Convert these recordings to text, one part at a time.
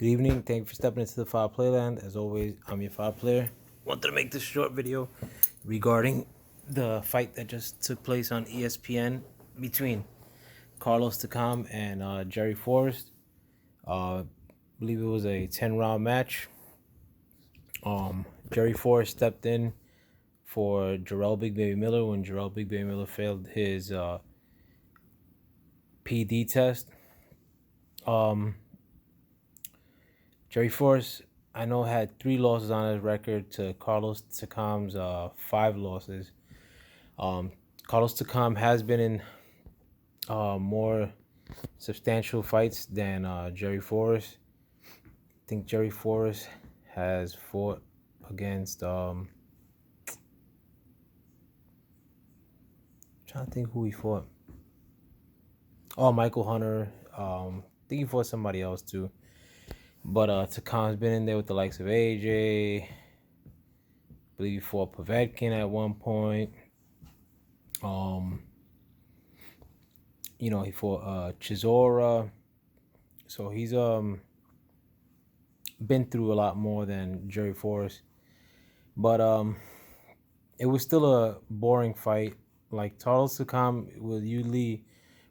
Good evening. Thank you for stepping into the File Playland. As always, I'm your File Player. Wanted to make this short video regarding the fight that just took place on ESPN between Carlos Takam and Jerry Forrest. I believe it was a 10-round match. Jerry Forrest stepped in for Jarrell Big Baby Miller when Jarrell Big Baby Miller failed his PD test. Jerry Forrest, I know, had 3 losses on his record to Carlos Takam's 5 losses. Carlos Takam has been in more substantial fights than Jerry Forrest. I think Jerry Forrest has fought against trying to think who he fought. Oh, Michael Hunter. I think he fought somebody else too. But Takam's been in there with the likes of AJ. I believe he fought Povetkin at one point. He fought Chisora. So he's been through a lot more than Jerry Forrest. But it was still a boring fight. Like, Carlos Takam will usually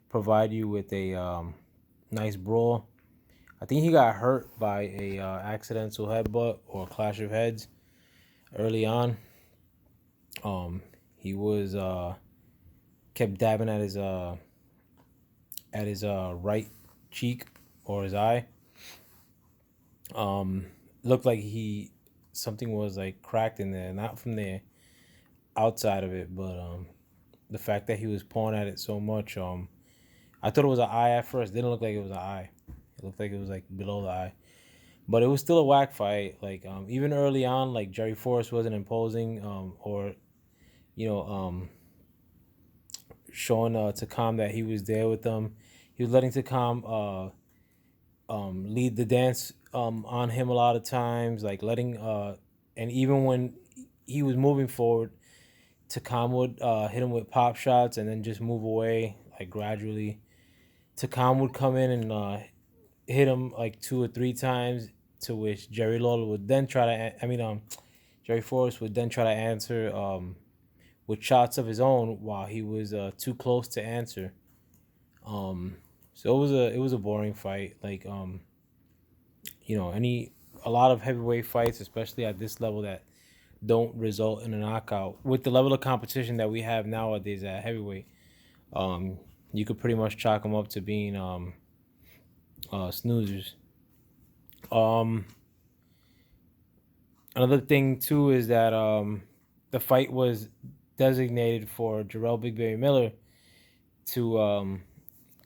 provide you with a nice brawl. I think he got hurt by a accidental headbutt or clash of heads early on. He was kept dabbing at his right cheek or his eye. Looked like something was like cracked in there, not from the outside of it, but the fact that he was pawing at it so much. I thought it was an eye at first. It didn't look like it was an eye. It looked like it was like below the eye. But it was still a whack fight. Like, even early on, like, Jerry Forrest wasn't imposing or showing Takam that he was there with them. He was letting Takam lead the dance on him a lot of times, like letting and even when he was moving forward, Takam would hit him with pop shots and then just move away, like, gradually. Takam would come in and hit him like 2 or 3 times, to which Jerry Lawler would then try to, Jerry Forrest would then try to answer with shots of his own while he was too close to answer. So it was a boring fight. Like, a lot of heavyweight fights, especially at this level, that don't result in a knockout. With the level of competition that we have nowadays at heavyweight, you could pretty much chalk them up to being snoozers. Another thing too is that the fight was designated for Jarrell Big Baby Miller to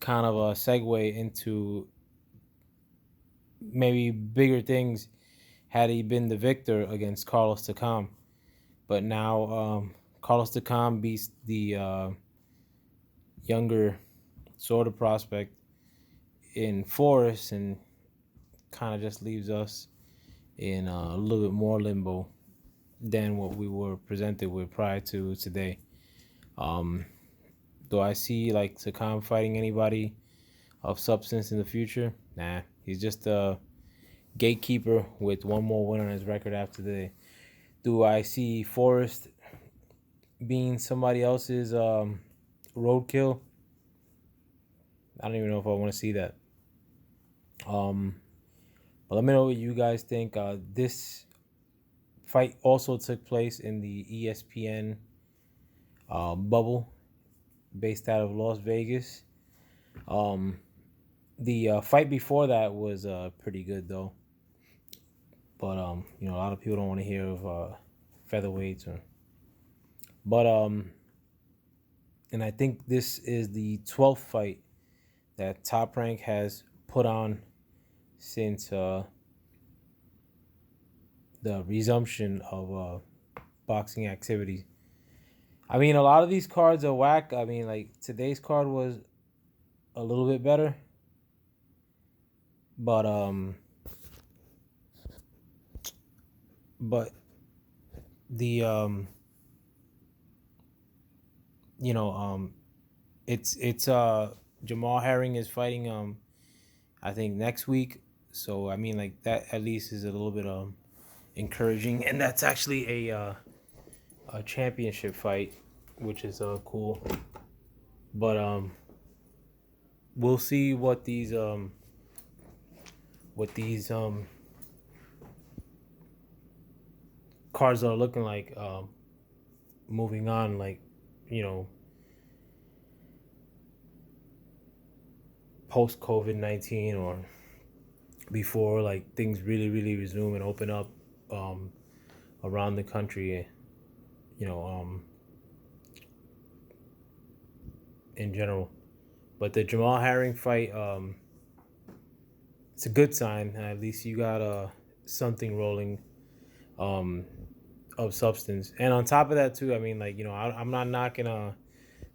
kind of segue into maybe bigger things had he been the victor against Carlos Takam. But now Carlos Takam beats the younger sort of prospect in Forrest, and kind of just leaves us in a little bit more limbo than what we were presented with prior to today. Do I see, like, Takam fighting anybody of substance in the future? Nah, he's just a gatekeeper with one more win on his record after today. Do I see Forrest being somebody else's roadkill? I don't even know if I want to see that. But let me know what you guys think. This fight also took place in the ESPN bubble based out of Las Vegas. The fight before that was pretty good though. But a lot of people don't want to hear of featherweights and I think this is the 12th fight that Top Rank has put on since the resumption of boxing activities. A lot of these cards are whack. Like, today's card was a little bit better, but the it's Jamal Herring is fighting I think next week, So I mean, like that at least is a little bit encouraging, and that's actually a championship fight, which is cool. But we'll see what these cards are looking like moving on, like you know post COVID-19 or before like things really resume and open up um, around the country. You know, in general. But the Jamal Herring fight, it's a good sign. At least you got something rolling um, of substance. And on top of that, too, I mean, like, I'm not knocking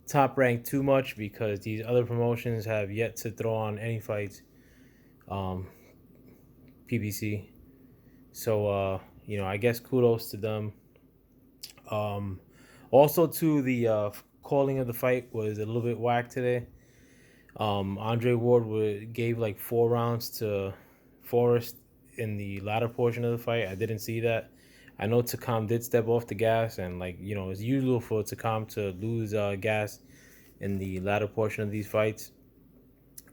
Top Rank too much because these other promotions have yet to throw on any fights, um, PBC. So, I guess kudos to them. Um, Also, too, the calling of the fight was a little bit whack today. Andre Ward gave like 4 rounds to Forrest in the latter portion of the fight. I didn't see that. I know Takam did step off the gas, and like it's usual for Takam to lose gas in the latter portion of these fights.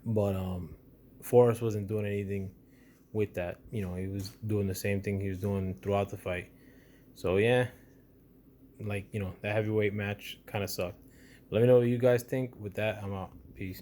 But Forrest wasn't doing anything with that. He was doing the same thing he was doing throughout the fight. So yeah, like that heavyweight match kind of sucked. Let me know what you guys think. With that, I'm out. Peace.